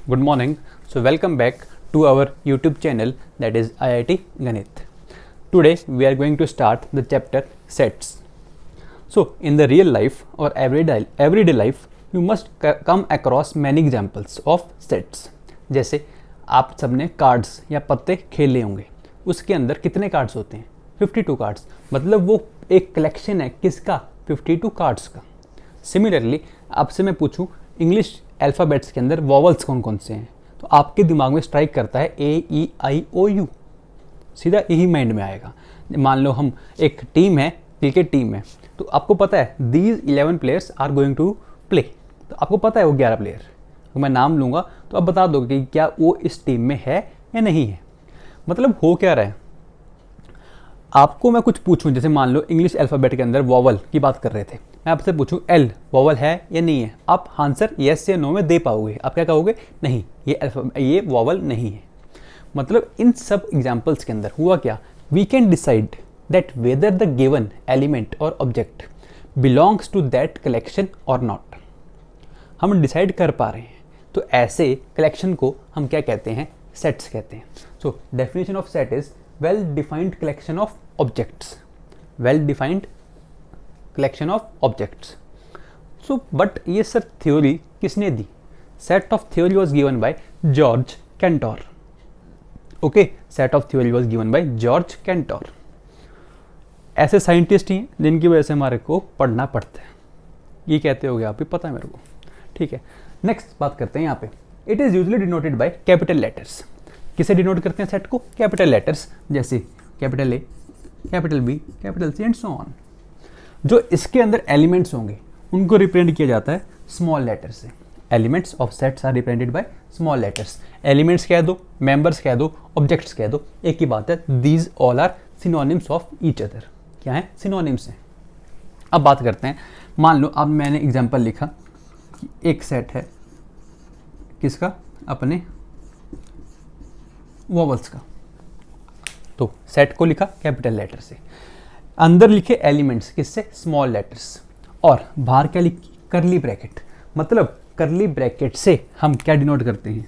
Good morning. So welcome back to our YouTube channel, that is IIT Ganit. Today we are going to start the chapter sets. So in the real life or everyday life, you must come across many examples of sets. जैसे आप सबने cards या पत्ते खेले होंगे, उसके अंदर कितने कार्ड्स होते हैं? 52 कार्ड्स, मतलब वो एक कलेक्शन है किसका? 52 कार्ड्स का. सिमिलरली आपसे मैं पूछूं इंग्लिश अल्फ़ाबेट्स के अंदर वॉवल्स कौन कौन से हैं, तो आपके दिमाग में स्ट्राइक करता है AEIOU, सीधा यही माइंड में आएगा. मान लो हम एक टीम है, क्रिकेट टीम है, तो आपको पता है these 11 players are going to play, तो आपको पता है वो 11 प्लेयर. तो मैं नाम लूँगा तो आप बता दोगे कि क्या वो इस टीम में है या नहीं है. मतलब हो क्या रहा है, आपको मैं कुछ पूछूं, जैसे मान लो इंग्लिश अल्फ़ाबेट के अंदर वॉवल की बात कर रहे थे, मैं आपसे पूछूं एल वॉवल है या नहीं है, आप आंसर येस या नो में दे पाओगे. आप क्या कहोगे? नहीं, ये वॉवल नहीं है. मतलब इन सब एग्जाम्पल्स के अंदर हुआ क्या, we can decide that whether the given element or object belongs to that collection or not. हम डिसाइड कर पा रहे हैं, तो ऐसे कलेक्शन को हम क्या कहते हैं? सेट्स कहते हैं. So definition of set is well defined collection of objects. So but ये सर थ्योरी किसने दी? Set of theory was given by George Cantor. Okay, set of theory was given by George Cantor. ऐसे scientist ही हैं जिनकी वजह से हमारे को पढ़ना पड़ता है. ये कहते होगे आप भी, पता है मेरे को. ठीक है, नेक्स्ट बात करते हैं यहाँ पे. It is usually denoted by capital letters. किसे डिनोट करते हैं सेट को? कैपिटल लेटर्स, जैसे capital A, capital B, capital C and so on. जो इसके अंदर एलिमेंट्स होंगे उनको रिप्रेजेंट किया जाता है स्मॉल लेटर से. Elements of sets are represented by small letters. Elements कह दो, मेंबर्स कह दो, ऑब्जेक्ट्स कह दो, एक ही बात है. These all are synonyms of each other. क्या है? सिनोनिम्स हैं. अब बात करते हैं, मान लो अब मैंने एग्जाम्पल लिखा कि एक सेट है किसका? अपने वॉवल्स का. तो सेट को लिखा कैपिटल लेटर से, अंदर लिखे एलिमेंट्स किससे? स्मॉल लेटर्स, और बाहर क्या लिखी? करली ब्रैकेट. मतलब करली ब्रैकेट से हम क्या डिनोट करते हैं?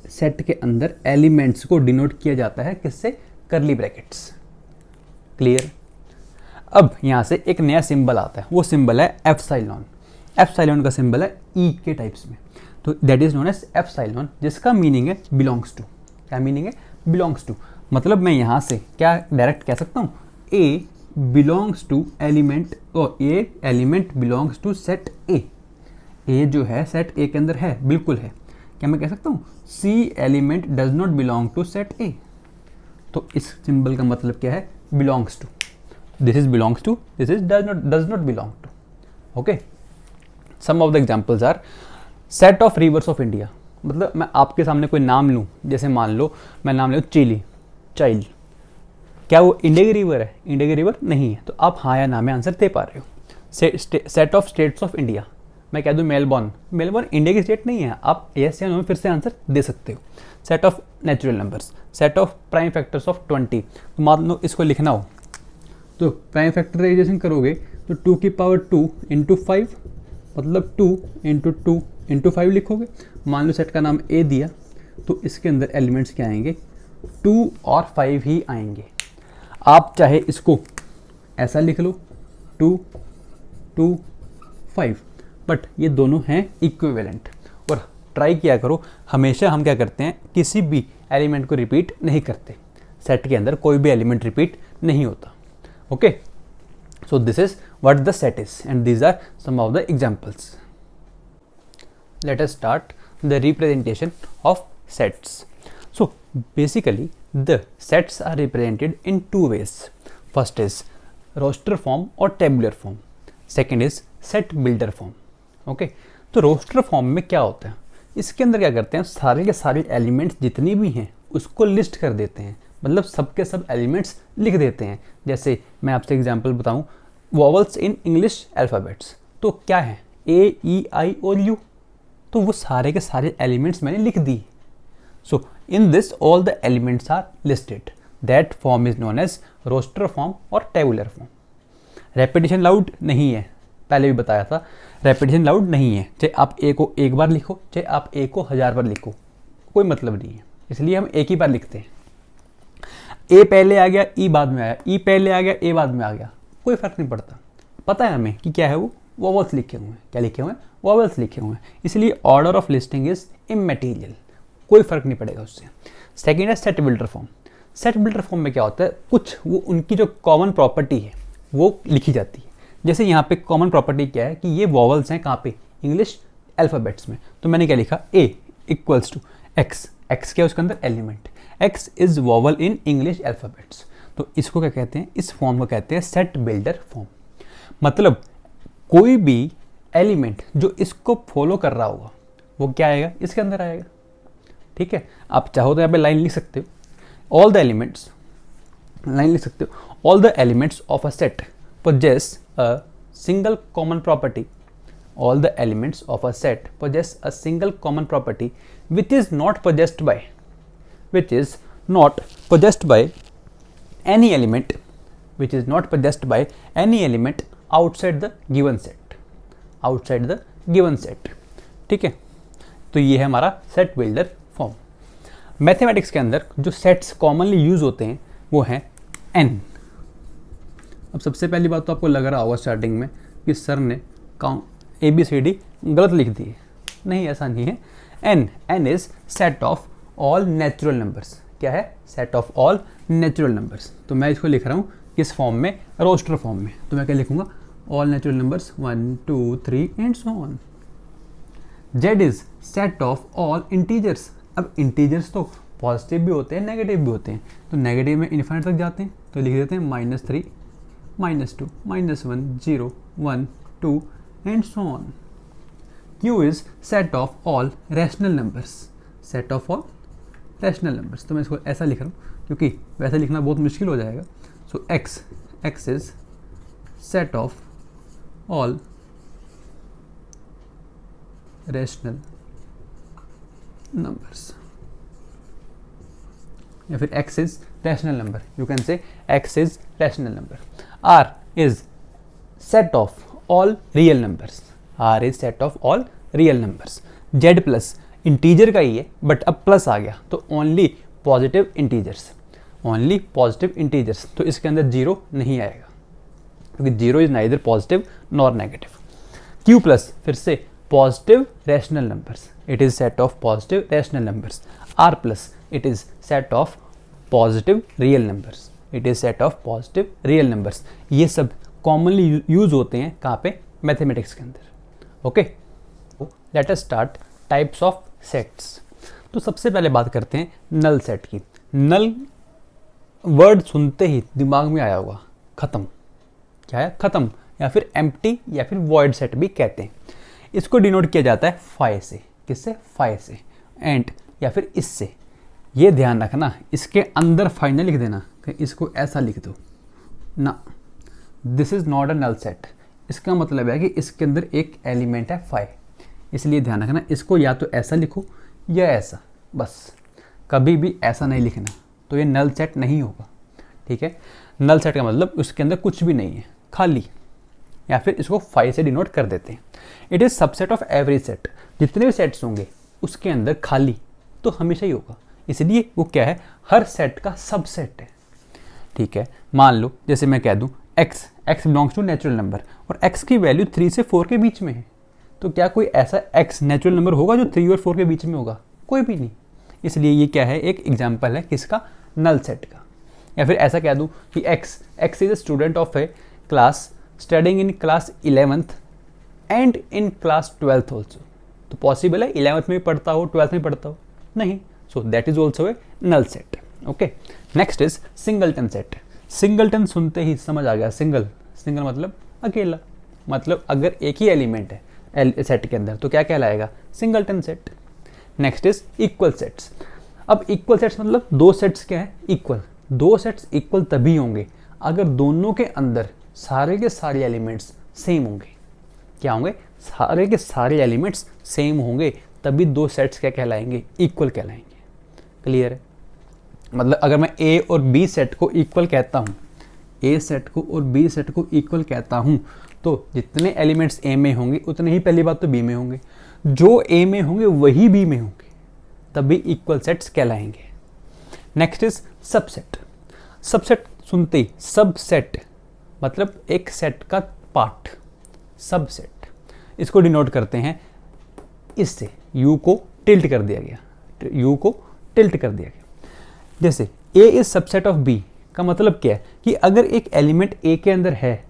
सेट के अंदर एलिमेंट्स को डिनोट किया जाता है किससे? करली ब्रैकेट्स. क्लियर? अब यहां से एक नया सिंबल आता है, वो सिंबल है एप्सिलॉन. एप्सिलॉन का सिंबल है ई के टाइप्स में, तो that is known as epsilon, जिसका मीनिंग है बिलोंग्स टू. क्या मीनिंग है? Belongs to. मतलब मैं यहाँ से क्या डायरेक्ट कह सकता हूँ? ए बिलोंग्स टू एलिमेंट, और a element belongs to set A. A जो है सेट ए के अंदर है, बिल्कुल है. क्या मैं कह सकता हूँ C element does not belong to set A? तो इस सिंबल का मतलब क्या है? Belongs to. This is belongs to, this is does not belong to. Okay, some of the examples are set of rivers of India. मतलब मैं आपके सामने कोई नाम लूँ, जैसे मान लो मैं नाम लूँ चिली, चाइल्ड. क्या वो इंडिया की रिवर है? इंडिया की रिवर नहीं है. तो आप हाँ या ना में आंसर दे पा रहे हो. Set of states of India, मैं कह दूँ मेलबॉर्न. मेलबॉर्न इंडिया की स्टेट नहीं है. आप यस या नो में फिर से आंसर दे सकते हो. Set of natural numbers, set of prime factors of 20. तो मान लो इसको लिखना हो तो प्राइम फैक्टराइजेशन करोगे तो 2 की पावर 2 इंटू 5, मतलब 2 इंटू 2 इंटू 5 लिखोगे. मान लो सेट का नाम ए दिया, तो इसके अंदर एलिमेंट्स क्या आएंगे? 2 और 5 ही आएंगे. आप चाहे इसको ऐसा लिख लो 2 2 5, बट ये दोनों हैं इक्विवेलेंट. और ट्राई किया करो, हमेशा हम क्या करते हैं, किसी भी एलिमेंट को रिपीट नहीं करते. सेट के अंदर कोई भी एलिमेंट रिपीट नहीं होता. Okay, so this is what the set is and these are some of the examples. Let us start the representation of sets. So basically the sets are represented in two ways. First is roster form or tabular form. Second is set builder form. Okay, तो roster form में क्या होता है? इसके अंदर क्या करते हैं, सारे के सारे एलिमेंट्स जितनी भी हैं उसको लिस्ट कर देते हैं. मतलब सबके सब एलिमेंट्स लिख देते हैं. जैसे मैं आपसे एग्जांपल बताऊं, वॉवल्स इन इंग्लिश अल्फ़ाबेट्स, तो क्या है? AEIOU. तो वो सारे के सारे एलिमेंट्स मैंने लिख दी. So in this all the elements are listed. That form is known as roster form or tabular form. Repetition allowed नहीं है, पहले भी बताया था, रेपिटेशन लाउड नहीं है। चाहे आप ए को एक बार लिखो, चाहे आप ए को 1000 बार लिखो, कोई मतलब नहीं है, इसलिए हम एक ही बार लिखते हैं। ए पहले आ गया, ई बाद में आया, ई पहले आ गया, ए बाद में आ गया, कोई फर्क नहीं पड़ता। पता है हमें कि क्या है वो, वॉवल्स लिखे हुए हैं। क्या लिखे हुए हैं? वॉवल्स लिखे हुए हैं, इसलिए ऑर्डर ऑफ लिस्टिंग इज इमैटेरियल, कोई फर्क नहीं पड़ेगा उससे। सेकेंड है set builder form. Set builder form में क्या होता है, कुछ वो उनकी जो कॉमन प्रॉपर्टी है वो लिखी जाती है। जैसे यहाँ पे कॉमन प्रॉपर्टी क्या है कि ये वॉवल्स हैं कहाँ पे, इंग्लिश अल्फ़ाबेट्स में। तो मैंने क्या लिखा, ए इक्वल्स टू एक्स, एक्स क्या है उसके अंदर, element, x is vowel in English alphabets. तो इसको क्या कहते हैं, इस फॉर्म को कहते हैं सेट बिल्डर फॉर्म। मतलब कोई भी एलिमेंट जो इसको फॉलो कर रहा होगा वो क्या आएगा, इसके अंदर आएगा। ठीक है, आप चाहो तो यहाँ पे लाइन लिख सकते हो, ऑल द एलिमेंट्स, लाइन लिख सकते हो, all the elements of a set possess a single common property. All the elements of a set possess a single common property which is not possessed by any element outside the given set, ठीक है। तो ये है हमारा set builder form. Mathematics के अंदर जो sets commonly use होते हैं वो हैं एन। अब सबसे पहली बात तो आपको लग रहा होगा स्टार्टिंग में कि सर ने काउंट ABCD गलत लिख दी है। नहीं, ऐसा नहीं है। N is set of all natural numbers. क्या है? Set of all natural numbers. तो मैं इसको लिख रहा हूँ किस फॉर्म में, रोस्टर फॉर्म में। तो मैं क्या लिखूंगा, all natural numbers 1 2 3 and so on. Z is set of all integers. अब इंटीजर्स तो पॉजिटिव भी होते हैं, नेगेटिव भी होते हैं। तो नेगेटिव में इन्फिनिट तक जाते हैं, तो लिख देते हैं -3 -2 -1 0 1 2 and so on. Q is set of all rational numbers. Set of all rational numbers. तो मैं इसको ऐसा लिख रहा हूँ क्योंकि वैसे लिखना बहुत मुश्किल हो जाएगा। So X is set of all rational numbers. या फिर X is rational number. You can say X is rational number. R is set of all real numbers. R is set of all real numbers. Z plus integer का ही है but अब plus आ गया तो only positive integers, only positive integers. तो इसके अंदर zero नहीं आएगा क्योंकि zero is neither positive nor negative. Q plus फिर से positive rational numbers, it is set of positive rational numbers. R plus it is set of positive real numbers, it is set of positive real numbers. ये सब commonly use होते हैं कहाँ पे, mathematics के अंदर। Okay, let us start types of sets. तो सबसे पहले बात करते हैं नल सेट की। नल वर्ड सुनते ही दिमाग में आया होगा खत्म, क्या है, खत्म, या फिर एम्प्टी या फिर वॉइड सेट भी कहते हैं। इसको डिनोट किया जाता है फाई से। किससे? फाई से। एंड या फिर इससे। ये ध्यान रखना, इसके अंदर फाई ना लिख देना, इसको ऐसा लिख दो ना, this is not a null set. इसका मतलब है कि इसके अंदर एक एलिमेंट है फाई, इसलिए ध्यान रखना इसको या तो ऐसा लिखो या ऐसा, बस कभी भी ऐसा नहीं लिखना, तो ये नल सेट नहीं होगा। ठीक है, नल सेट का मतलब उसके अंदर कुछ भी नहीं है, खाली, या फिर इसको फाई से डिनोट कर देते हैं। It is subset of every set. जितने भी सेट्स होंगे उसके अंदर खाली तो हमेशा ही होगा, इसलिए वो क्या है, हर सेट का सबसेट है। ठीक है, मान लो जैसे मैं कह दूं x belongs to natural number और x की वैल्यू 3 से 4 के बीच में है, तो क्या कोई ऐसा x नेचुरल नंबर होगा जो 3 और 4 के बीच में होगा? कोई भी नहीं। इसलिए ये क्या है, एक एग्जाम्पल है किसका, नल सेट का। या फिर ऐसा कह दूं कि x is a student of A class studying in class 11th and in class 12th also. तो पॉसिबल है 11th में भी पढ़ता हो, 12th में पढ़ता हो? नहीं। So that is also a null set. Okay, next is singleton set. Singleton सुनते ही समझ आ गया, सिंगल मतलब अकेला, मतलब अगर एक ही एलिमेंट है सेट के अंदर तो क्या कहलाएगा, singleton set. Next is equal sets. अब इक्वल सेट्स मतलब दो सेट्स क्या है, इक्वल। दो सेट्स इक्वल तभी होंगे अगर दोनों के अंदर सारे के सारे एलिमेंट्स सेम होंगे। क्या होंगे? सारे के सारे एलिमेंट्स सेम होंगे, तभी दो सेट्स क्या कहलाएंगे, इक्वल कहलाएंगे। क्लियर है? मतलब अगर मैं ए और बी सेट को इक्वल कहता हूँ, ए सेट को और बी सेट को इक्वल कहता हूँ, तो जितने एलिमेंट्स ए में होंगे उतने ही पहली बात तो बी में होंगे, जो ए में होंगे वही बी में होंगे, तभी इक्वल सेट्स कहलाएंगे। Next is subset. सबसेट सुनते ही सबसेट मतलब एक सेट का पार्ट, सबसेट। इसको डिनोट करते हैं इससे, यू को टिल्ट कर दिया गया, यू को टिल्ट कर दिया गया। जैसे ए इज सबसेट ऑफ बी का मतलब क्या है कि अगर एक एलिमेंट ए के अंदर है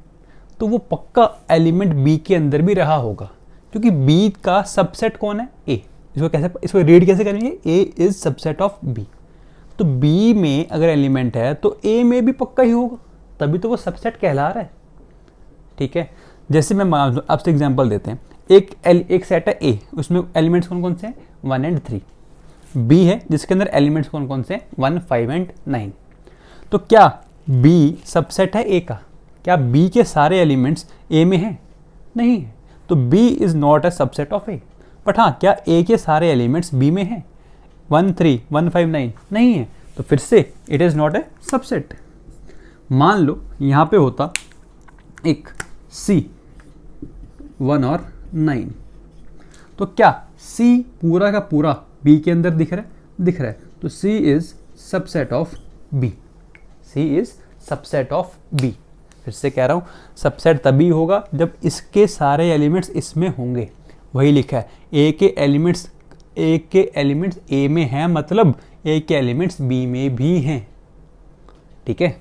तो वो पक्का एलिमेंट बी के अंदर भी रहा होगा, क्योंकि बी का सबसेट कौन है, ए। इसको रीड कैसे करेंगे, ए इज सबसेट ऑफ बी। तो बी में अगर एलिमेंट है तो ए में भी पक्का ही होगा, तभी तो वो सबसेट कहला रहा है। ठीक है, जैसे मैं आपसे एग्जांपल देते हैं, एक सेट है ए, उसमें एलिमेंट्स कौन कौन से हैं, 1 और 3। बी है जिसके अंदर एलिमेंट्स कौन कौन से हैं, 1, 5 और 9। तो क्या बी सबसेट है ए का? क्या बी के सारे एलिमेंट्स ए में हैं? नहीं है, तो B is not a subset of A. But हाँ, क्या ए के सारे एलिमेंट्स बी में हैं? 1, 3, 1, 5, 9 नहीं है, तो फिर से it is not a subset. मान लो यहाँ पे होता एक C 1 और 9, तो क्या C पूरा का पूरा B के अंदर दिख रहा है? दिख रहा है, तो C is subset of B। C is subset of B। फिर से कह रहा हूँ, सबसेट तभी होगा जब इसके सारे एलिमेंट्स इसमें होंगे। वही लिखा है, A के एलिमेंट्स A में हैं, मतलब A के एलिमेंट्स B में भी हैं। ठीक है,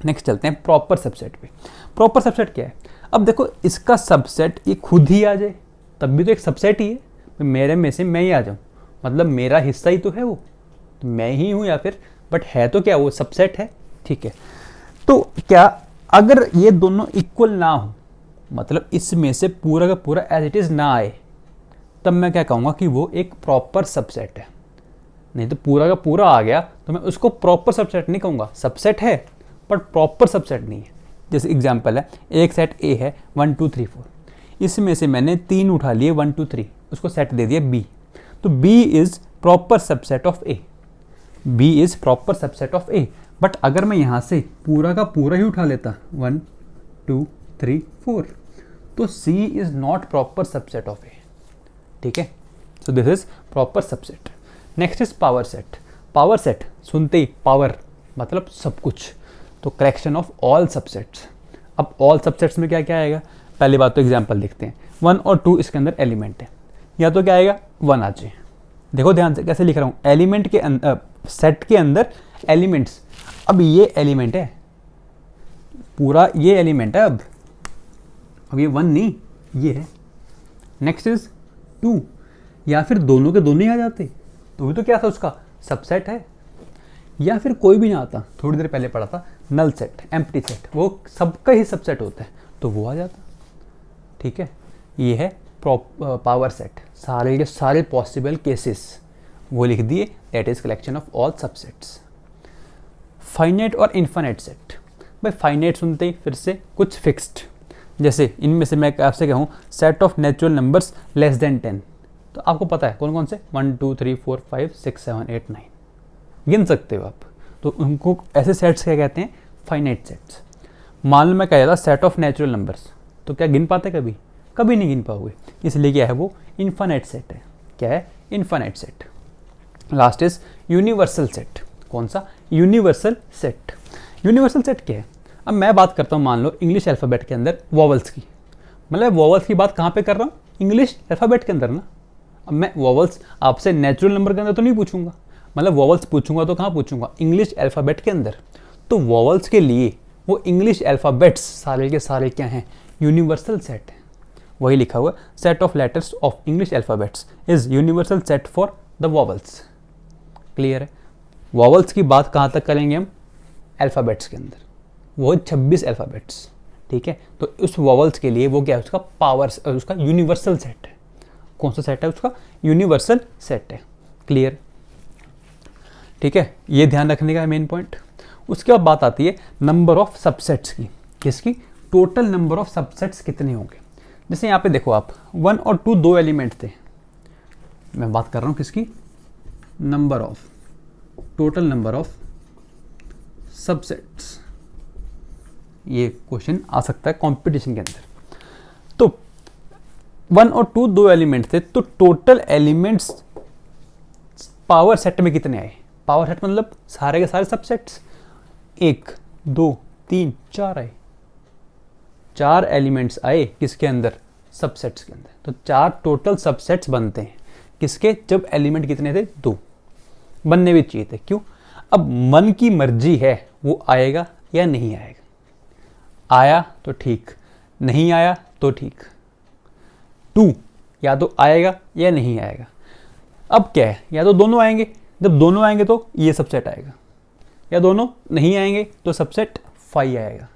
नेक्स्ट चलते हैं प्रॉपर सबसेट पे। प्रॉपर सबसेट क्या है? अब देखो, इसका सबसेट ये खुद ही आ जाए तब भी तो एक सबसेट ही है। मेरे में से मैं ही आ जाऊँ, मतलब मेरा हिस्सा ही तो है वो, तो मैं ही हूँ या फिर, बट है तो क्या वो सबसेट है। ठीक है, तो क्या अगर ये दोनों इक्वल ना हो, मतलब इसमें से पूरा का पूरा एज इट इज़ ना आए, तब मैं क्या कहूँगा कि वो एक प्रॉपर सबसेट है। नहीं तो पूरा का पूरा आ गया तो मैं उसको प्रॉपर सबसेट नहीं कहूँगा। सबसेट है बट प्रॉपर सबसेट नहीं है। जैसे एग्जांपल है, एक सेट ए है 1, 2, 3, 4, इसमें से मैंने 3 उठा लिए 1, 2, 3, उसको सेट दे दिया बी, तो B is proper subset of A. B is proper subset of A. But अगर मैं यहाँ से पूरा का पूरा ही उठा लेता 1, 2, 3, 4, तो C is not proper subset of A. ठीक है, so this is proper subset. Next is power set. Power set सुनते ही पावर मतलब सब कुछ, तो करेक्शन ऑफ ऑल सबसेट्स। अब ऑल सबसेट्स में क्या क्या आएगा? पहली बात तो एग्जांपल देखते हैं, 1 और 2 इसके अंदर एलिमेंट है, या तो क्या आएगा 1 आ जाए। देखो ध्यान से कैसे लिख रहा हूँ, एलिमेंट के अंदर, सेट के अंदर एलिमेंट्स। अब ये एलिमेंट है, पूरा ये एलिमेंट है। अब ये 1 नहीं, ये है। नेक्स्ट इज 2, या फिर दोनों के दोनों ही आ जाते तो भी तो क्या था, उसका सबसेट है। या फिर कोई भी ना आता, थोड़ी देर पहले पढ़ा था नल सेट, एम्प्टी सेट, वो सबका ही सबसेट होता है तो वो आ जाता। ठीक है, ये है पावर सेट, सारे के सारे पॉसिबल केसेस वो लिख दिए, that is collection of all subsets. Finite और इन्फाइनाइट सेट। भाई फाइनाइट सुनते ही फिर से कुछ फिक्स्ड, जैसे इनमें से मैं आपसे कहूँ set of natural numbers less than 10, तो आपको पता है कौन कौन से, 1, 2, 3, 4, 5, 6, 7, 8, 9 गिन सकते हो आप, तो उनको ऐसे सेट्स क्या कहते हैं, फाइनाइट सेट्स। मान लो मैं कह रहा था सेट ऑफ नेचुरल नंबर्स, तो क्या गिन पाते कभी? कभी नहीं गिन पाओगे, इसलिए क्या है वो इन्फाइनाइट सेट है। क्या है? Infinite set. Last is universal set. कौन सा? Universal set. यूनिवर्सल सेट क्या है? अब मैं बात करता हूँ, मान लो इंग्लिश अल्फ़ाबेट के अंदर वॉवल्स की, मतलब वॉवल्स की बात कहाँ पे कर रहा हूँ, इंग्लिश अल्फ़ाबेट के अंदर ना। अब मैं वॉवल्स आपसे नेचुरल नंबर के अंदर तो नहीं पूछूंगा, मतलब वॉवल्स पूछूंगा तो कहाँ पूछूंगा, इंग्लिश अल्फ़ाबेट के अंदर। तो वॉवल्स के लिए वो इंग्लिश अल्फ़ाबेट्स सारे के सारे क्या हैं, यूनिवर्सल सेट है। वही लिखा हुआ, set of letters of English alphabets is universal set for the vowels. Clear है? वॉवल्स की बात कहाँ तक करेंगे हम, अल्फ़ाबेट्स के अंदर, वो 26 अल्फ़ाबेट्स। ठीक है, तो उस वॉवल्स के लिए वो क्या है, उसका पावर, उसका यूनिवर्सल सेट है। कौन सा सेट है उसका? यूनिवर्सल सेट है। क्लियर? ठीक है, ये ध्यान रखने का मेन पॉइंट। उसके बाद बात आती है नंबर ऑफ सबसेट्स की। किसकी? टोटल नंबर ऑफ सबसेट्स कितने होंगे। जैसे यहाँ पे देखो आप, 1 और 2 दो एलिमेंट थे, मैं बात कर रहा हूँ किसकी, number of, total number of subsets. ये क्वेश्चन आ सकता है कंपटीशन के अंदर। तो 1 और 2 दो एलिमेंट्स थे, तो टोटल एलिमेंट्स पावर सेट में कितने आए? पावर सेट मतलब सारे के सारे सबसेट्स, 1 2 3 4 आए, 4 एलिमेंट्स आए किसके अंदर? सबसेट्स के अंदर। तो 4 टोटल सबसेट्स बनते हैं किसके? जब एलिमेंट कितने थे? 2 बनने भी चाहिए थे। क्यों? अब मन की मर्जी है वो आएगा या नहीं आएगा। आया तो ठीक, नहीं आया तो ठीक। 2 या तो आएगा या नहीं आएगा। अब क्या है, या तो दोनों आएंगे, जब दोनों आएंगे तो ये सबसेट आएगा, या दोनों नहीं आएंगे तो सबसेट 5 आएगा।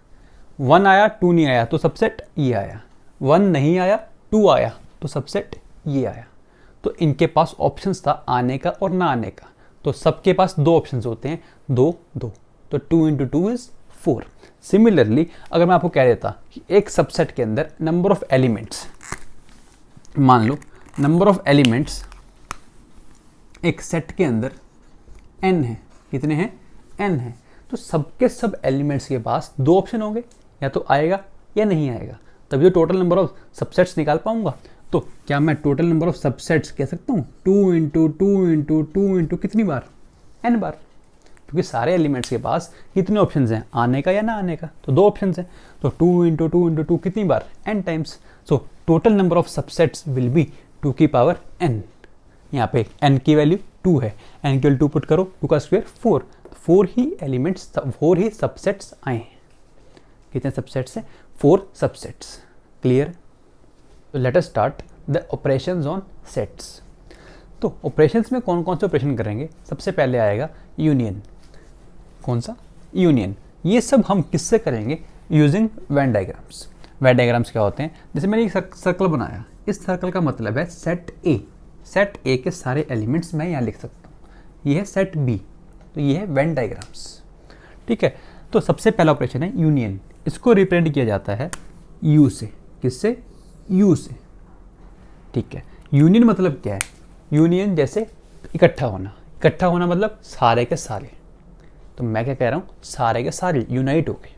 1 आया 2 नहीं आया तो सबसेट ये आया, 1 नहीं आया 2 आया तो सबसेट ये आया। तो इनके पास ऑप्शंस था आने का और ना आने का। तो सबके पास 2 ऑप्शंस होते हैं, 2 2, तो 2 इंटू 2 इज 4। सिमिलरली अगर मैं आपको कह देता कि एक सबसेट के अंदर नंबर ऑफ एलिमेंट्स, मान लो नंबर ऑफ एलिमेंट्स एक सेट के अंदर n है, कितने हैं? n है। तो सबके सब एलिमेंट्स के पास 2 ऑप्शन होंगे, या तो आएगा या नहीं आएगा, तभी तो टोटल नंबर ऑफ सबसेट्स निकाल पाऊंगा। तो क्या मैं टोटल नंबर ऑफ सबसेट्स कह सकता हूँ 2 इंटू 2 इंटू 2 इंटू कितनी बार? n बार, क्योंकि सारे एलिमेंट्स के पास कितने ऑप्शंस हैं? आने का या ना आने का, तो 2 ऑप्शंस हैं। तो 2 इंटू 2 इंटू 2 कितनी बार? n times. So total number of subsets will be 2 की पावर n। यहाँ पे n की वैल्यू 2 है, n की वैल्यू 2 पुट करो, 2 का स्क्वायर 4, 4 ही एलिमेंट्स, 4 ही सबसेट्स आए हैं। कितने सबसेट्स हैं? 4 सबसेट्स। क्लियर? तो let us start the operations on sets. तो ऑपरेशंस में कौन कौन से ऑपरेशन करेंगे? सबसे पहले आएगा यूनियन। कौन सा? यूनियन। ये सब हम किससे करेंगे? Using Venn diagrams. Venn diagrams क्या होते हैं? जैसे मैंने एक सर्कल बनाया, इस सर्कल का मतलब है सेट ए। सेट ए के सारे एलिमेंट्स मैं यहाँ लिख सकता हूँ। ये है सेट बी, तो ये है वेन डायग्राम्स। ठीक है, तो सबसे पहला ऑपरेशन है यूनियन। इसको रिप्रेजेंट किया जाता है यू से। किससे? यू से। ठीक है, यूनियन मतलब क्या है? यूनियन जैसे इकट्ठा होना। इकट्ठा होना मतलब सारे के सारे। तो मैं क्या कह रहा हूँ? सारे के सारे यूनाइट हो गए।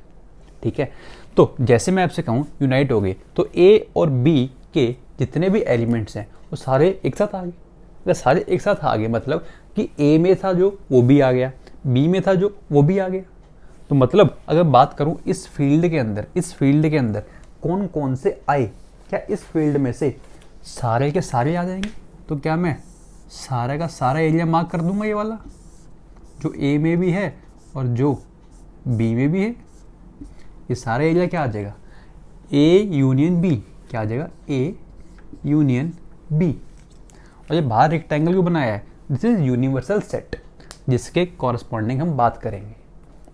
ठीक है, तो जैसे मैं आपसे कहूँ यूनाइट हो गए, तो ए और बी के जितने भी एलिमेंट्स हैं वो सारे एक साथ आ गए। अगर सारे एक साथ आ गए मतलब कि ए में था जो वो भी आ गया, बी में था जो वो भी आ गया। तो मतलब अगर बात करूं इस फील्ड के अंदर कौन कौन से आए, क्या इस फील्ड में से सारे के सारे आ जाएंगे? तो क्या मैं सारे का सारा एरिया मार्क कर दूंगा, ये वाला जो ए में भी है और जो बी में भी है, ये सारा एरिया क्या आ जाएगा? A union B. क्या आ जाएगा? A union B. और ये बाहर रेक्टेंगल क्यों बनाया है? दिस इज यूनिवर्सल सेट, जिसके कॉरस्पॉन्डिंग हम बात करेंगे।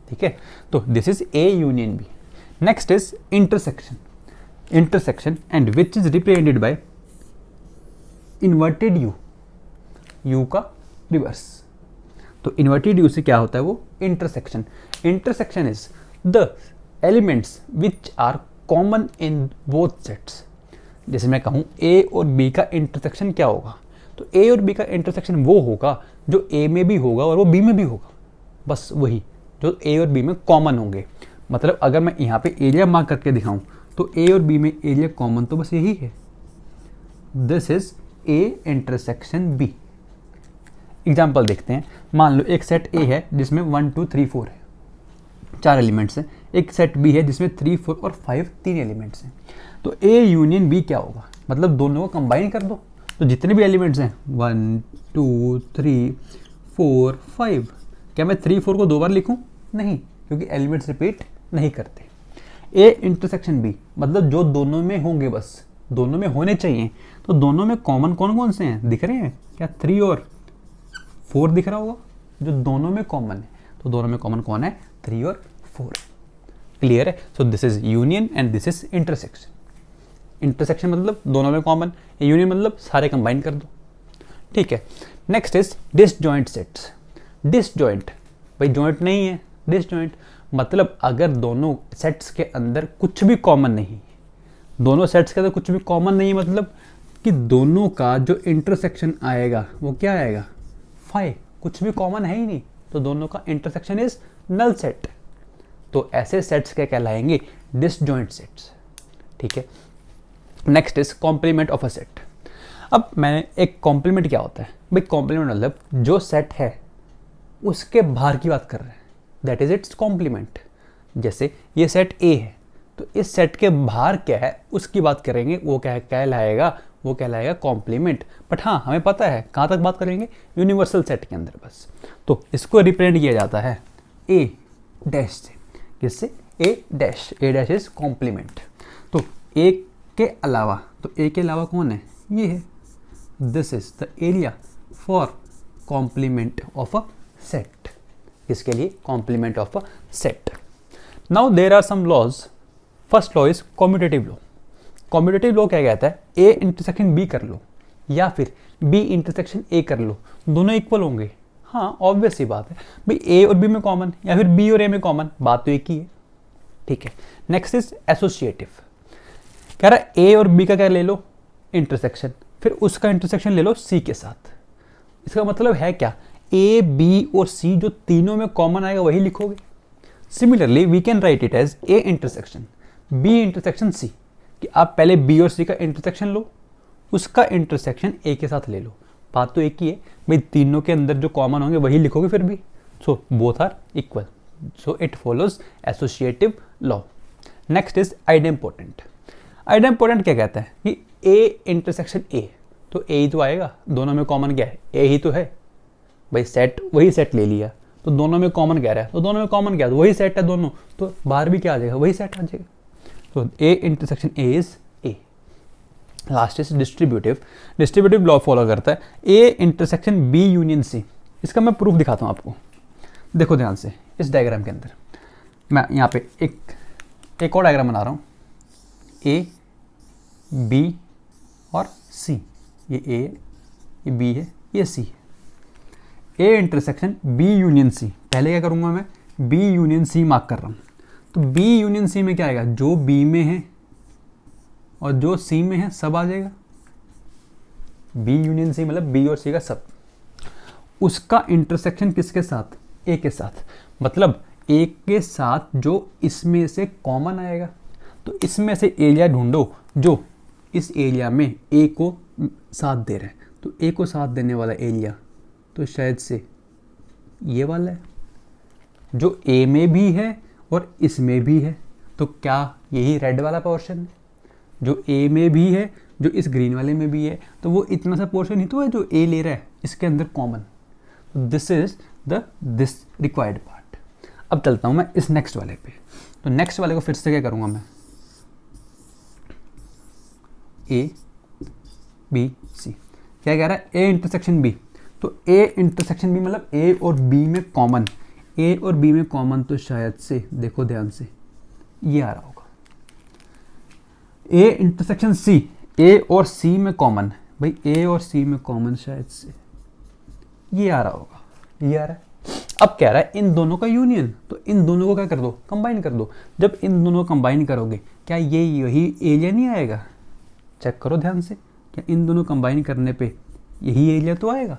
ठीक है, तो this is A union B. Next is intersection. Intersection and which is represented by inverted U, U का रिवर्स। तो इन्वर्टेड यू से क्या होता है? वो intersection. Intersection is the elements which are common in both sets. जैसे मैं कहूँ ए और बी का इंटरसेक्शन क्या होगा? तो ए और बी का इंटरसेक्शन वो होगा जो ए में भी होगा और वो बी में भी होगा, बस वही जो ए और बी में कॉमन होंगे। मतलब अगर मैं यहाँ पे एरिया मार्क करके दिखाऊं तो ए और बी में एरिया कॉमन तो बस यही है। This is A intersection B. Example देखते हैं। मान लो एक सेट ए है जिसमें 1 2 3 4 है, 4 एलिमेंट्स हैं। एक सेट बी है जिसमें 3 4 और 5 3 एलिमेंट्स हैं। तो ए यूनियन बी क्या होगा? मतलब दोनों को कंबाइन कर दो, तो जितने भी एलिमेंट्स हैं 1 2 3 4 5, क्या मैं 3 4 को 2 बार लिखूं? नहीं, क्योंकि एलिमेंट्स रिपीट नहीं करते। ए इंटरसेक्शन बी मतलब जो दोनों में होंगे, बस दोनों में होने चाहिए। तो दोनों में कॉमन कौन कौन से हैं? दिख रहे हैं क्या? 3 और 4 दिख रहा होगा जो दोनों में कॉमन है। तो दोनों में कॉमन कौन है? 3 और 4। क्लियर है? So this is union and this is intersection. Intersection मतलब दोनों में कॉमन, यूनियन मतलब सारे कंबाइन कर दो। ठीक है, next is disjoint sets. Disjoint भाई जॉइंट नहीं है, डिसजॉइंट मतलब अगर दोनों सेट्स के अंदर कुछ भी कॉमन नहीं, दोनों सेट्स के अंदर कुछ भी कॉमन नहीं मतलब कि दोनों का जो इंटरसेक्शन आएगा वो क्या आएगा? 5। कुछ भी कॉमन है ही नहीं, तो दोनों का इंटरसेक्शन इज नल सेट। तो ऐसे सेट्स क्या कहलाएंगे, डिसजॉइंट सेट्स। ठीक है, next is complement of a set. अब मैंने एक कॉम्प्लीमेंट क्या होता है भाई, कॉम्प्लीमेंट मतलब जो सेट है उसके बाहर की बात कर रहे हैं, दैट इज इट्स कॉम्प्लीमेंट। जैसे ये सेट ए है तो इस सेट के बाहर क्या है उसकी बात करेंगे, वो क्या कहलाएगा, वो कहलाएगा कॉम्प्लीमेंट। बट हाँ, हमें पता है कहाँ तक बात करेंगे, यूनिवर्सल सेट के अंदर बस। तो इसको रिप्रेजेंट किया जाता है ए डैश से, किससे, ए डैश इज कॉम्प्लीमेंट। तो ए के अलावा, तो ए के अलावा कौन है, ये है, this is the area for complement of a set. इसके लिए complement of a set. Now there are some laws. First law is commutative law. Commutative law क्या कहता है, ए इंटरसेक्शन बी कर लो या फिर बी इंटरसेक्शन ए कर लो, दोनों इक्वल होंगे। हाँ, ऑब्वियस ही बात है भाई, ए और बी में कॉमन या फिर बी और ए में कॉमन, बात तो एक ही है। ठीक है, नेक्स्ट इज एसोसिएटिव। कह रहा है ए और बी का क्या ले लो, इंटरसेक्शन, फिर उसका इंटरसेक्शन ले लो सी के साथ। इसका मतलब है क्या, ए बी और सी जो तीनों में कॉमन आएगा वही लिखोगे। Similarly we can write it as A intersection B intersection C, कि आप पहले बी और सी का इंटरसेक्शन लो, उसका इंटरसेक्शन ए के साथ ले लो, बात तो एक ही है भाई, तीनों के अंदर जो कॉमन होंगे वही लिखोगे फिर भी। So both are equal, so it follows associative law. Next is idempotent. Idempotent क्या कहता है कि ए इंटरसेक्शन ए, तो ए ही तो आएगा, दोनों में कॉमन क्या है, ए ही तो है भाई, सेट वही सेट ले लिया तो दोनों में कॉमन क्या है, तो दोनों में कॉमन क्या है, तो वही सेट है दोनों, तो बाहर भी क्या आ जाएगा, वही सेट आ जाएगा। तो A intersection A is A. Last is distributive. Distributive law follow करता है A intersection B union C. इसका मैं प्रूफ दिखाता हूँ आपको, देखो ध्यान से। इस डायग्राम के अंदर मैं यहाँ पे एक और डायग्राम बना रहा हूँ, ए बी और सी, ये ए ये बी है ये सी है। A intersection B union C, पहले क्या करूँगा मैं, बी यूनियन सी मार्क कर रहा हूँ। तो बी यूनियन सी में क्या आएगा, जो बी में है और जो सी में है सब आ जाएगा। बी यूनियन सी मतलब बी और सी का सब। उसका इंटरसेक्शन किसके साथ, ए के साथ, मतलब ए के साथ जो इसमें से कॉमन आएगा। तो इसमें से एरिया ढूंढो जो इस एरिया में ए को साथ दे रहा है, तो ए को साथ देने वाला एरिया तो शायद से ये वाला है, जो ए में भी है और इसमें भी है, तो क्या यही रेड वाला पोर्शन है, जो ए में भी है जो इस ग्रीन वाले में भी है, तो वो इतना सा पोर्शन ही तो है जो ए ले रहा है इसके अंदर common. This is the this required part. अब चलता हूँ मैं इस नेक्स्ट वाले पे। तो नेक्स्ट वाले को फिर से क्या करूँगा मैं, ए बी सी, क्या कह रहा है, ए इंटरसेक्शन बी। तो ए इंटरसेक्शन बी मतलब ए और बी में कॉमन, ए और बी में कॉमन, तो शायद से देखो ध्यान से ये आ रहा होगा। ए इंटरसेक्शन सी, ए और सी में कॉमन, भाई ए और सी में कॉमन शायद से ये आ रहा होगा, ये आ रहा है। अब कह रहा है इन दोनों का यूनियन, तो इन दोनों को क्या कर दो, कंबाइन कर दो। जब इन दोनों को कंबाइन करोगे क्या ये यही एरिया नहीं आएगा, चेक करो ध्यान से, क्या इन दोनों कंबाइन करने पे यही एरिया तो आएगा।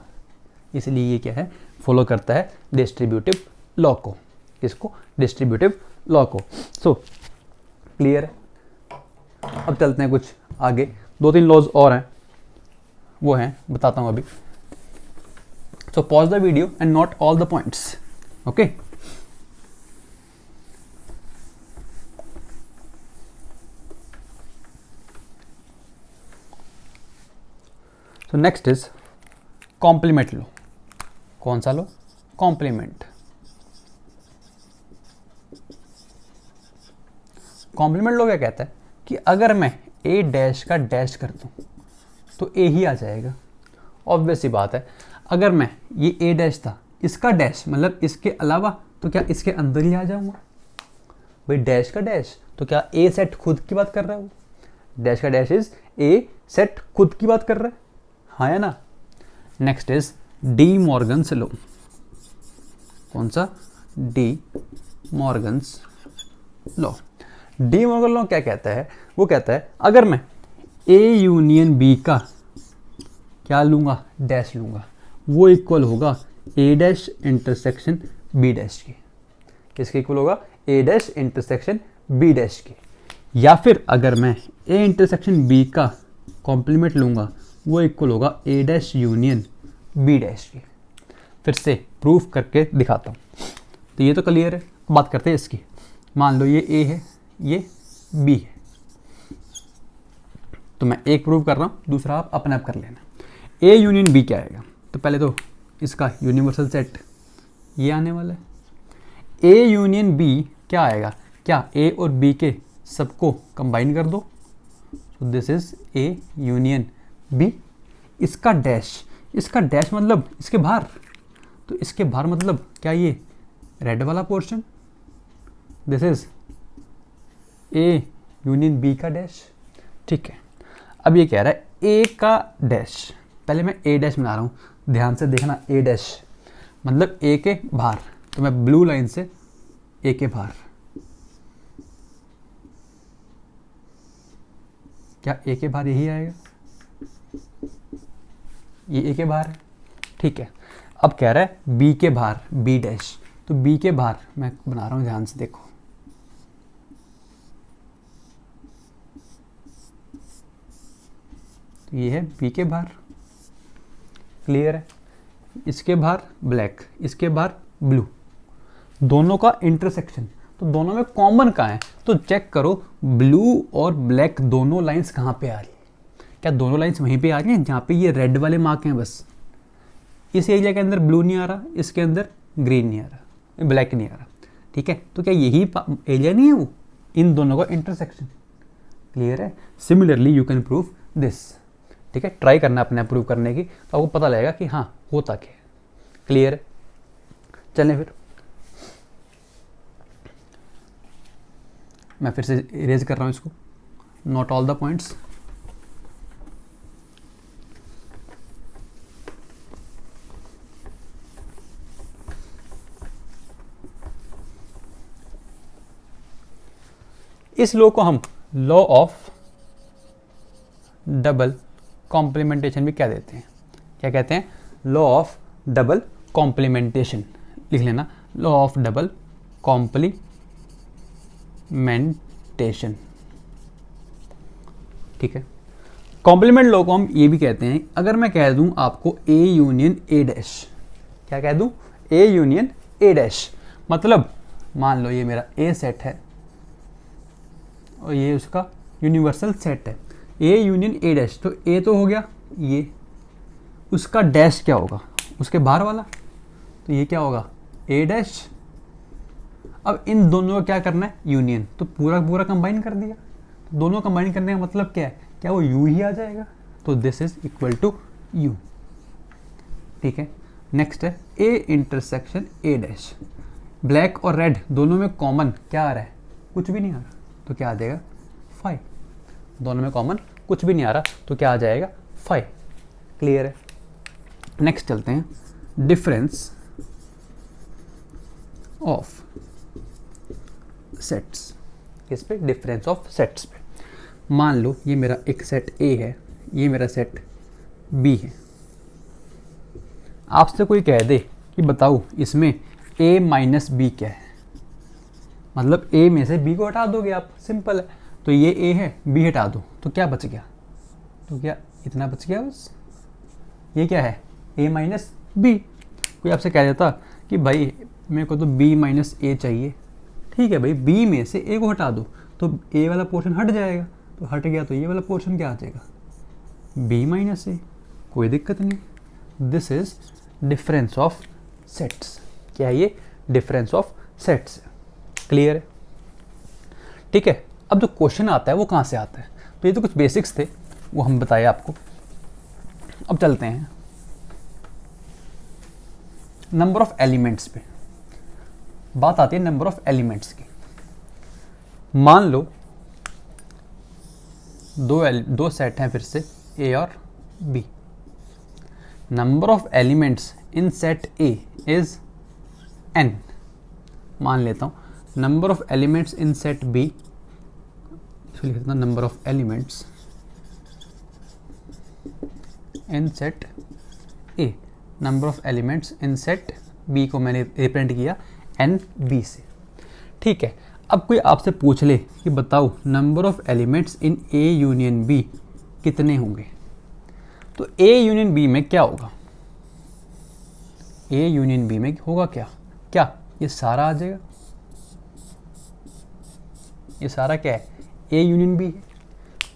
इसलिए ये क्या है, फॉलो करता है डिस्ट्रीब्यूटिव लॉ को। इसको डिस्ट्रीब्यूटिव लॉ को। सो क्लियर है। अब चलते हैं कुछ आगे, 2-3 लॉज और हैं, वो हैं बताता हूँ अभी। So pause the video and note all the points, okay. So next is complement law. कौन सा लॉ, कॉम्प्लीमेंट। कॉम्प्लीमेंट लॉ क्या कहता है कि अगर मैं ए डैश का डैश कर दूं तो ए ही आ जाएगा। ऑब्वियस सी बात है, अगर मैं ये ए डैश था, इसका डैश मतलब इसके अलावा, तो क्या इसके अंदर ही आ जाऊंगा। भाई डैश का डैश, तो क्या ए सेट खुद की बात कर रहा है वो, डैश का डैश इज ए सेट खुद की बात कर रहा है, हाँ या ना। Next is D Morgan's law. कौन सा, D Morgan's law. De Morgan law क्या कहता है, वो कहता है अगर मैं ए यूनियन बी का क्या लूँगा, डैश लूँगा, वो इक्वल होगा ए डैश इंटरसेक्शन बी डैश के। किसके इक्वल होगा, ए डैश इंटरसेक्शन बी डैश के, या फिर अगर मैं ए इंटरसेक्शन बी का कॉम्प्लीमेंट लूँगा वो इक्वल होगा ए डैश यूनियन बी डैश के। फिर से प्रूफ करके दिखाता हूँ। तो ये तो क्लियर है, बात करते हैं इसकी। मान लो ये ए है, ये बी है, तो मैं एक प्रूव कर रहा हूँ, दूसरा आप अपने आप कर लेना। ए यूनियन बी क्या आएगा, तो पहले तो इसका यूनिवर्सल सेट ये आने वाला है। ए यूनियन बी क्या आएगा, क्या ए और बी के सबको कंबाइन कर दो, तो this is A union B. इसका डैश मतलब इसके बाहर, तो इसके बाहर मतलब क्या ये रेड वाला portion, this is A union B का डैश। ठीक है, अब ये कह रहा है ए का डैश, पहले मैं ए डैश बना रहा हूँ, ध्यान से देखना। ए डैश मतलब ए के बाहर, तो मैं ब्लू लाइन से ए के बाहर, क्या ए के बाहर यही आएगा, ये ए के बाहर है। ठीक है, अब कह रहा है बी के बाहर बी डैश, तो बी के बाहर मैं बना रहा हूँ, ध्यान से देखो। तो ये है बी के बाहर, क्लियर है। इसके बाहर ब्लैक, इसके बाहर ब्लू, दोनों का इंटरसेक्शन, तो दोनों में कॉमन कहाँ है, तो चेक करो ब्लू और ब्लैक दोनों लाइंस कहाँ पे आ रही है। क्या दोनों लाइंस वहीं पे आ रही हैं जहाँ पे ये रेड वाले मार्क हैं बस। इस एरिया के अंदर ब्लू नहीं आ रहा, इसके अंदर ग्रीन नहीं आ रहा, ब्लैक नहीं आ रहा। ठीक है, तो क्या यही एरिया नहीं है वो, इन दोनों का इंटरसेक्शन। क्लियर है। Similarly you can prove this. ठीक है, ट्राई करना अपने आप प्रूव करने की, तो आपको पता लगेगा कि हाँ होता क्या है। क्लियर है, चलें फिर। मैं फिर से इरेज कर रहा हूँ इसको, नॉट ऑल द पॉइंट्स। इस लॉ को हम लॉ ऑफ डबल कॉम्प्लीमेंटेशन भी क्या देते हैं, क्या कहते हैं, लॉ ऑफ डबल कॉम्प्लीमेंटेशन। लिख लेना, लॉ ऑफ डबल कॉम्प्लीमेंटेशन। ठीक है, कॉम्प्लीमेंट लॉ को हम ये भी कहते हैं, अगर मैं कह दूं आपको ए यूनियन ए डैश, क्या कह दूं, ए यूनियन ए डैश, मतलब मान लो ये मेरा ए सेट है और ये उसका यूनिवर्सल सेट है, ए यूनियन ए डैश। तो ए तो हो गया ये, उसका डैश क्या होगा, उसके बाहर वाला, तो ये क्या होगा, ए डैश। अब इन दोनों का क्या करना है, यूनियन, तो पूरा पूरा कंबाइन कर दिया। तो दोनों कंबाइन करने का मतलब क्या है, क्या वो यू ही आ जाएगा, तो this is equal to U. ठीक है, नेक्स्ट है A intersection A dash. Black और रेड दोनों में कॉमन क्या आ रहा है, कुछ भी नहीं आ रहा, तो क्या आ जाएगा 5। दोनों में कॉमन कुछ भी नहीं आ रहा, तो क्या आ जाएगा 5। क्लियर है। नेक्स्ट चलते हैं, डिफरेंस ऑफ सेट्स। किस पे, डिफरेंस ऑफ सेट्स पे। मान लो ये मेरा एक सेट ए है, ये मेरा सेट बी है। आपसे कोई कह दे कि बताओ इसमें ए माइनस बी क्या है, मतलब ए में से बी को हटा दोगे आप, सिंपल है। तो ये ए है, बी हटा दो, तो क्या बच गया, तो क्या इतना बच गया बस। ये क्या है, ए माइनस बी। कोई आपसे कह देता कि भाई मेरे को तो बी माइनस ए चाहिए, ठीक है भाई, बी में से ए को हटा दो तो ए वाला पोर्शन हट जाएगा, तो हट गया तो ये वाला पोर्शन क्या आ जाएगा, बी माइनस ए। कोई दिक्कत नहीं। This is difference of sets. क्या है ये, डिफरेंस ऑफ सेट्स। क्लियर है। ठीक है, अब जो क्वेश्चन आता है वो कहाँ से आता है, तो ये तो कुछ बेसिक्स थे, वो हम बताए आपको। अब चलते हैं नंबर ऑफ एलिमेंट्स पे। बात आती है नंबर ऑफ एलिमेंट्स की। मान लो दो सेट हैं फिर से, ए और B. Number of elements in set A is n। मान लेता हूँ number of elements in set B, इसको लिख देता हूँ number of elements in set A. Number of elements in set B को मैंने रिप्रेजेंट किया एन बी से। ठीक है, अब कोई आपसे पूछ ले कि बताओ number of elements in A union B कितने होंगे, तो ए यूनियन बी में क्या होगा, ए यूनियन बी में होगा क्या, क्या ये सारा आ जाएगा, ये सारा क्या है, ए यूनियन बी है।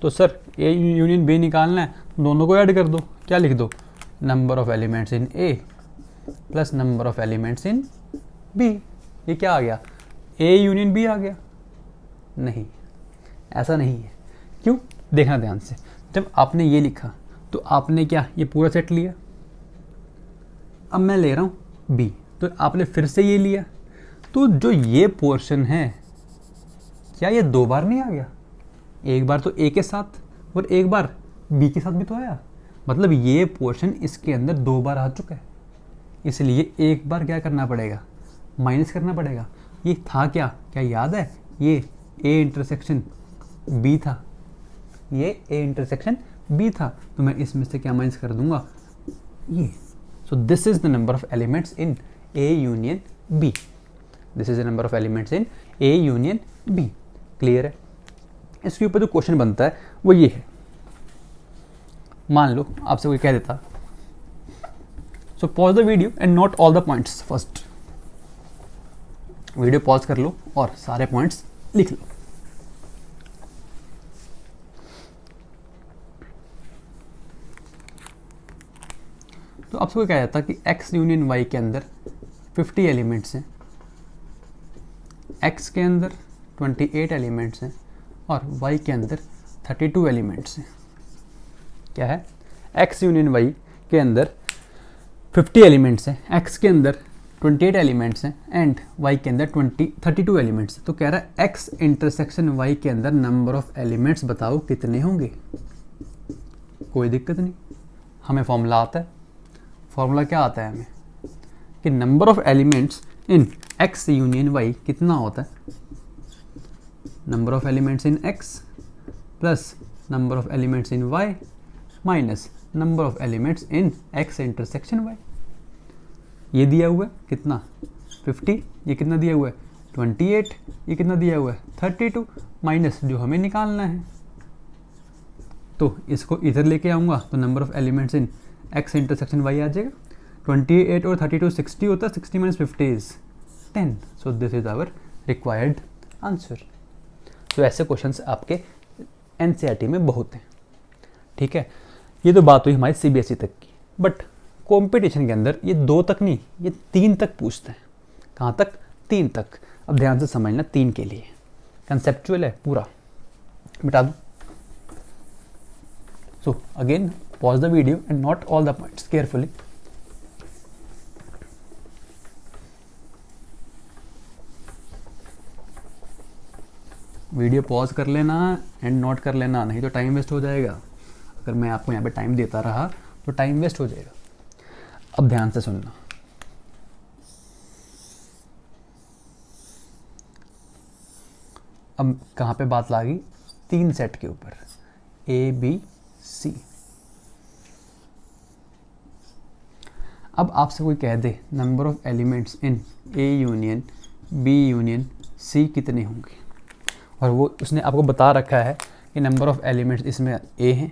तो सर ए यूनियन बी निकालना है, दोनों को ऐड कर दो, क्या लिख दो, number of elements in A plus number of elements in B. ये क्या आ गया, ए यूनियन बी आ गया। नहीं, ऐसा नहीं है। क्यों, देखना ध्यान से, जब आपने ये लिखा तो आपने क्या ये पूरा सेट लिया, अब मैं ले रहा हूँ बी, तो आपने फिर से ये लिया, तो जो ये पोर्शन है क्या ये दो बार नहीं आ गया, एक बार तो ए के साथ और एक बार बी के साथ भी तो आया, मतलब ये पोर्शन इसके अंदर दो बार आ चुका है, इसलिए एक बार क्या करना पड़ेगा, माइनस करना पड़ेगा। ये था क्या, क्या याद है, ये ए इंटरसेक्शन बी था, ये ए इंटरसेक्शन बी था, तो मैं इसमें से क्या माइनस कर दूंगा, ये। So this is the number of elements in A union B, this is the number of elements in A union B. Clear है। इसके ऊपर जो क्वेश्चन बनता है वो ये है, मान लो आपसे कोई कह देता, सो pause the video and note all the points first, video pause कर लो और सारे पॉइंट्स लिख लो। तो आपसे कोई कह जाता कि x यूनियन y के अंदर 50 एलिमेंट्स हैं, x के अंदर 28 एलिमेंट्स हैं और y के अंदर 32 एलिमेंट्स हैं। क्या है, x यूनियन y के अंदर 50 एलिमेंट्स हैं, x के अंदर 28 एलिमेंट्स हैं एंड y के अंदर 32 एलिमेंट्स हैं। तो कह रहा है x इंटरसेक्शन y के अंदर नंबर ऑफ एलिमेंट्स बताओ कितने होंगे। कोई दिक्कत नहीं, हमें फॉर्मूला आता है। फॉर्मूला क्या आता है हमें कि number of elements in x union y कितना होता है, number of elements in x plus number of elements in y minus number of elements in x intersection y। ये दिया हुआ है कितना 50, ये कितना दिया हुआ है 28, ये कितना दिया हुआ है 32 माइनस जो हमें निकालना है। तो इसको इधर लेके आऊँगा तो number of elements in x intersection y आ जाएगा। 28 और 32 60 होता है, 60 minus 50 is 10। So this is our required answer. तो ऐसे क्वेश्चंस आपके एनसीईआरटी में बहुत हैं। ठीक है, ये तो बात हुई हमारी सीबीएसई तक की, बट कंपटीशन के अंदर ये 2 तक नहीं, ये 3 तक पूछते हैं। कहाँ तक, 3 तक। अब ध्यान से समझना, 3 के लिए कंसेप्चुअल है पूरा, मिटा दूँ। So again pause the video and note all the points carefully. Video pause कर लेना एंड नोट कर लेना, नहीं तो टाइम वेस्ट हो जाएगा। अगर मैं आपको यहाँ पे टाइम देता रहा तो टाइम वेस्ट हो जाएगा। अब ध्यान से सुनना, अब कहाँ पे बात लागी, 3 सेट के ऊपर, ए बी सी। अब आपसे कोई कह दे number of elements in A union B union C कितने होंगे, और वो उसने आपको बता रखा है कि नंबर ऑफ एलिमेंट्स इसमें ए हैं,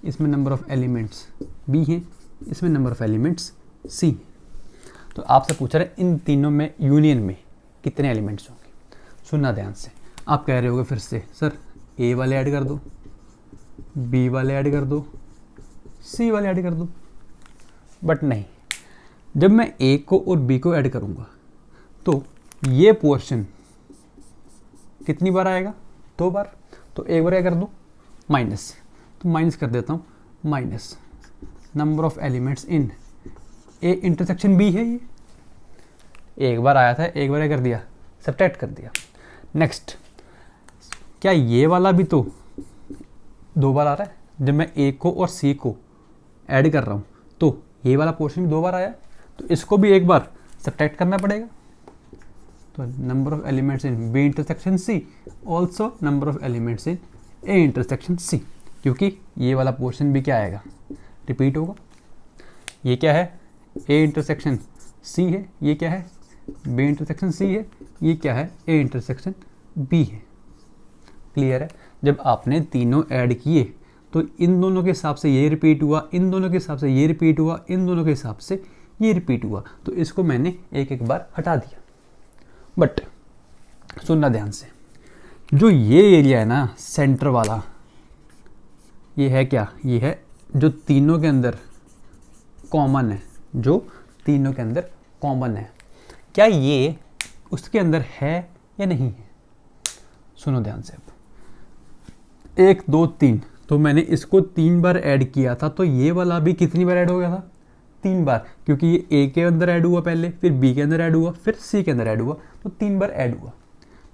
इसमें नंबर ऑफ एलिमेंट्स बी हैं, इसमें नंबर ऑफ एलिमेंट्स सी। तो आपसे पूछ रहे हैं इन तीनों में यूनियन में कितने एलिमेंट्स होंगे। सुनना ध्यान से, आप कह रहे होगे फिर से सर ए वाले ऐड कर दो, बी वाले ऐड कर दो, सी वाले ऐड कर दो, बट नहीं। जब मैं ए को और बी को ऐड करूंगा तो ये पोर्शन कितनी बार आएगा, 2 बार। तो एक बार क्या कर दूँ, माइनस, तो माइनस कर देता हूँ, minus number of elements in A intersection B है। ये एक बार आया था, एक बार क्या कर दिया, सब्ट्रैक्ट कर दिया। नेक्स्ट, क्या ये वाला भी तो 2 बार आ रहा है। जब मैं ए को और सी को ऐड कर रहा हूँ तो ये वाला पोर्शन भी 2 बार आया, तो इसको भी एक बार सब्ट्रैक्ट करना पड़ेगा। तो number of elements in B intersection C also number of elements in A intersection C, क्योंकि ये वाला पोर्शन भी क्या आएगा, रिपीट होगा। ये क्या है, ए इंटरसेक्शन सी है, ये क्या है, बी इंटरसेक्शन सी है, ये क्या है, ए इंटरसेक्शन बी है। क्लियर है। जब आपने तीनों ऐड किए तो इन दोनों के हिसाब से ये रिपीट हुआ, इन दोनों के हिसाब से ये रिपीट हुआ, इन दोनों के हिसाब से ये रिपीट हुआ, तो इसको मैंने एक एक बार हटा दिया। बट सुनना ध्यान से, जो ये एरिया है ना सेंटर वाला, ये है क्या, ये है जो तीनों के अंदर कॉमन है, जो तीनों के अंदर कॉमन है। क्या ये उसके अंदर है या नहीं है? सुनो ध्यान से। अब 1 2 3, तो मैंने इसको 3 बार ऐड किया था, तो ये वाला भी कितनी बार ऐड हो गया था, 3 बार, क्योंकि ये ए के अंदर ऐड हुआ पहले, फिर बी के अंदर ऐड हुआ, फिर सी के अंदर ऐड हुआ, तो 3 बार ऐड हुआ।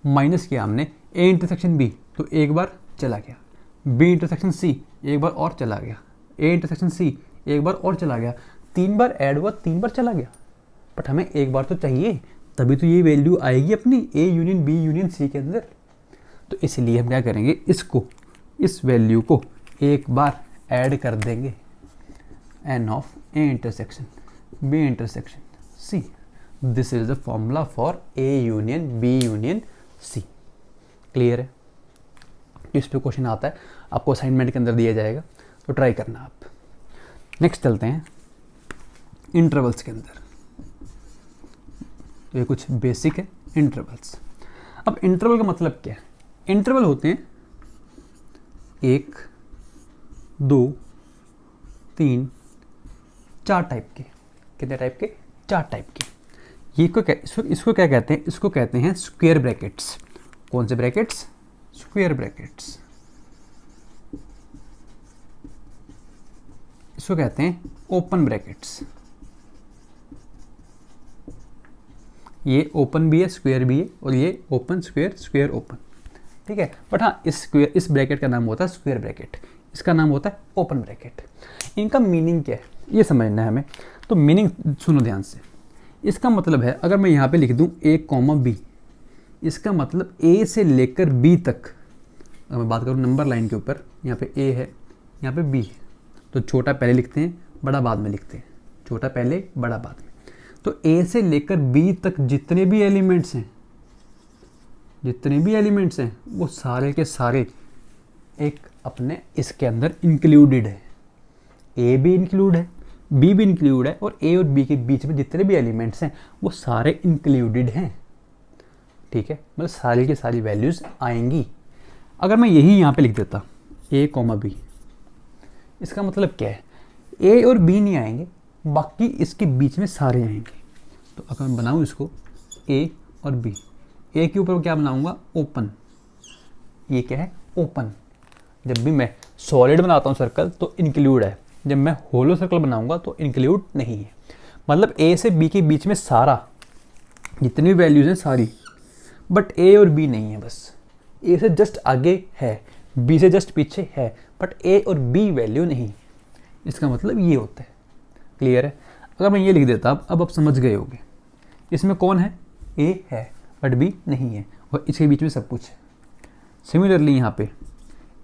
माइनस किया हमने ए इंटरसेक्शन बी, तो एक बार चला गया, बी इंटरसेक्शन सी एक बार और चला गया, ए इंटरसेक्शन सी एक बार और चला गया, 3 बार ऐड हुआ, 3 बार चला गया। बट हमें एक बार तो चाहिए, तभी तो ये वैल्यू आएगी अपनी A union B union C के अंदर। तो इसलिए हम क्या करेंगे, इसको, इस वैल्यू को एक बार ऐड कर देंगे, N of A intersection B intersection C. This is the formula for A union B union C. Clear है। इस पे क्वेश्चन आता है, आपको असाइनमेंट के अंदर दिया जाएगा, तो ट्राई करना आप। नेक्स्ट चलते हैं इंटरवल्स के अंदर। तो ये कुछ बेसिक है इंटरवल्स। अब इंटरवल का मतलब क्या है? इंटरवल होते हैं 1 2 3 4 टाइप के। कितने टाइप के? 4 टाइप के। ये इसको क्या कहते हैं? इसको कहते हैं स्क्वायर ब्रैकेट्स। कौन से ब्रैकेट्स? Square brackets. इसको कहते हैं ओपन ब्रैकेट्स। ये ओपन भी है, स्क्वायर भी है, और ये ओपन स्क्वायर स्क्वायर ओपन। ठीक है। बट हाँ, इस ब्रैकेट का नाम होता है स्क्वायर ब्रैकेट, इसका नाम होता है ओपन ब्रैकेट। इनका मीनिंग क्या है ये समझना है हमें। तो मीनिंग सुनो ध्यान से। इसका मतलब है, अगर मैं यहाँ पे लिख दूँ a कॉमा बी, इसका मतलब a से लेकर b तक, अगर मैं बात करूँ नंबर लाइन के ऊपर, यहाँ पे a है, यहाँ पे b है, तो छोटा पहले लिखते हैं, बड़ा बाद में लिखते हैं, छोटा पहले बड़ा बाद में। तो a से लेकर b तक जितने भी एलिमेंट्स हैं, वो सारे के सारे एक अपने इसके अंदर इंक्लूडेड है। a भी इंक्लूड है, b भी इंक्लूड है, और a और b के बीच में जितने भी एलिमेंट्स हैं वो सारे इंक्लूडेड हैं। ठीक है, मतलब सारी की सारी वैल्यूज़ आएंगी। अगर मैं यही यहाँ पे लिख देता a कॉमा बी, इसका मतलब क्या है? a और b नहीं आएंगे, बाकी इसके बीच में सारे आएंगे। तो अगर मैं बनाऊँ इसको a और b, a के ऊपर क्या बनाऊँगा? ओपन। ये क्या है? ओपन। जब भी मैं सॉलिड बनाता हूँ सर्कल तो इंक्लूड है, जब मैं होलो सर्कल बनाऊंगा तो इंक्लूड नहीं है। मतलब a से b के बीच में सारा, जितनी भी वैल्यूज़ हैं सारी, बट a और b नहीं है। बस a से जस्ट आगे है, b से जस्ट पीछे है, बट a और b वैल्यू नहीं। इसका मतलब ये होता है। क्लियर है। अगर मैं ये लिख देता, अब आप समझ गए होंगे, इसमें कौन है? a है बट b नहीं है, और इसके बीच में सब कुछ है। सिमिलरली यहाँ पे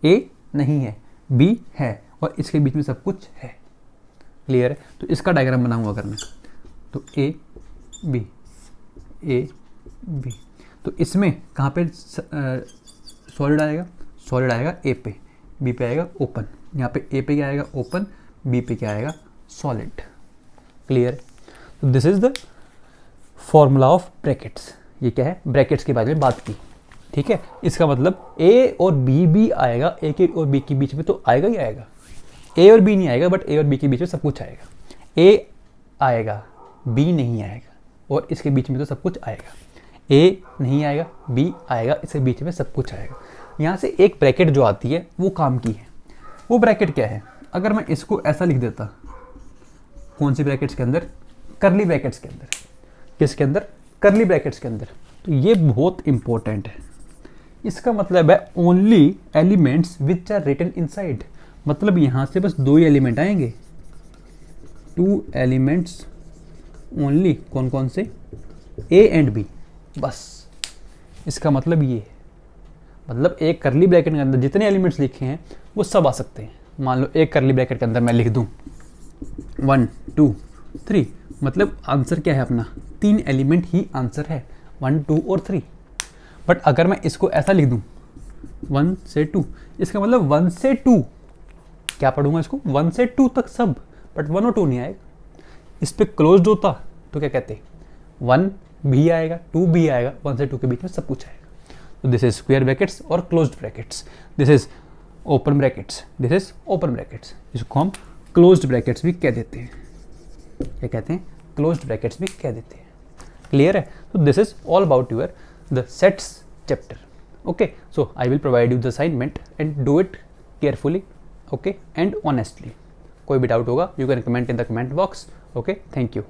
a नहीं है, b है, और इसके बीच में सब कुछ है। क्लियर है। तो इसका डायग्राम बनाऊंगा अगर मैं, तो a b, तो इसमें कहाँ पे सॉलिड आएगा? सॉलिड आएगा a पे, b पे आएगा ओपन, यहाँ पे a पे क्या आएगा? ओपन, b पे क्या आएगा? सॉलिड। क्लियर। तो this is the formula of brackets. ये क्या है? ब्रैकेट्स के बारे में बात की। ठीक है। इसका मतलब a और b भी आएगा, a के और b के बीच में तो आएगा ही आएगा। a और b नहीं आएगा, बट a और b के बीच में सब कुछ आएगा। a आएगा, b नहीं आएगा, और इसके बीच में तो सब कुछ आएगा। a नहीं आएगा, b आएगा, इसके बीच में सब कुछ आएगा। यहाँ से एक ब्रैकेट जो आती है वो काम की है। वो ब्रैकेट क्या है? अगर मैं इसको ऐसा लिख देता, कौन सी ब्रैकेट्स के अंदर? करली ब्रैकेट्स के अंदर। किसके अंदर? करली ब्रैकेट्स के अंदर। तो ये बहुत इंपॉर्टेंट है। इसका मतलब है only elements which are written inside. मतलब यहाँ से बस 2 ही एलिमेंट आएंगे, 2 एलिमेंट्स ओनली। कौन कौन से? a एंड b, बस। इसका मतलब ये है। मतलब एक करली ब्रैकेट के अंदर जितने एलिमेंट्स लिखे हैं वो सब आ सकते हैं। मान लो एक करली ब्रैकेट के अंदर मैं लिख दूँ 1 2 3, मतलब आंसर क्या है अपना? 3 एलिमेंट ही आंसर है। 1 2 और 3। बट अगर मैं इसको ऐसा लिख दूं 1 से 2, इसका मतलब 1 से 2 क्या पढ़ूंगा इसको, 1 से 2 तक सब, बट 1 और 2 नहीं आएगा। इस पे क्लोज्ड होता तो क्या कहते, 1 भी आएगा 2 भी आएगा, 1 से 2 के बीच में सब कुछ आएगा। तो दिस इज स्क्वायर ब्रैकेट्स और closed brackets, this is open brackets, this is open brackets. इसको हम क्लोज्ड ब्रैकेट्स भी कह देते हैं, क्या कहते हैं, क्लोज्ड ब्रैकेट्स भी कह देते हैं। क्लियर है? तो this is all about your the sets chapter. Okay, so I will provide you the assignment and do it carefully, okay, and honestly. कोई भी डाउट होगा you can comment in the comment box. Okay, thank you.